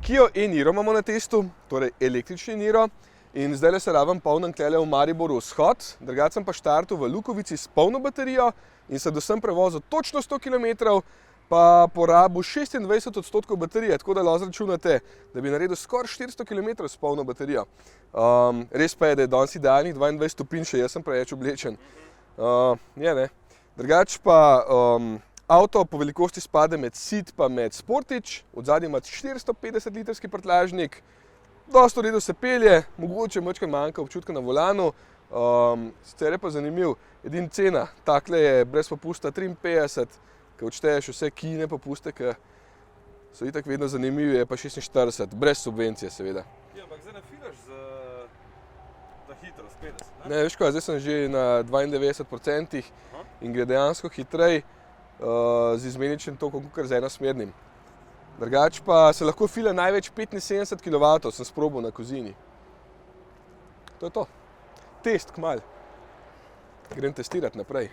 Kia e-Niro imamo na testu, torej električni Niro. In zdaj se raven polnim tukaj v Mariboru vzhod, drugače sem pa štartil v Lukovici s polno baterijo in se do sem prevozil točno 100 km, pa porabil 26% baterije, tako da lahko računate, da bi naredil skoraj 400 km s polno baterijo. Res pa je, da je danes idealnih 22 stopinj, še jaz sem preveč oblečen. Drugače pa avto po velikosti spade med Ceed pa med Sportage, odzadaj ima 450 litrski prtljažnik, dosti v redu se pelje, mogoče majčkeno manjka občutka na volanu, sicer je pa zanimiv, edina cena, takle je brez popusta 53, ko odšteješ vse kine popuste, ki so itak vedno zanimivi, je pa 46, brez subvencije seveda. Ja, ampak zdaj ne filaš za hitro, s 50, ne? Ne, veš kaj, zdaj sem že na 92% in gre dejansko hitrej z izmeničnim tokom, kakor z enosmernim. Drugače pa se lahko fila največ 75 kW, sem sprobal na Kozini. To je to. Test kmalu. Grem testirati naprej.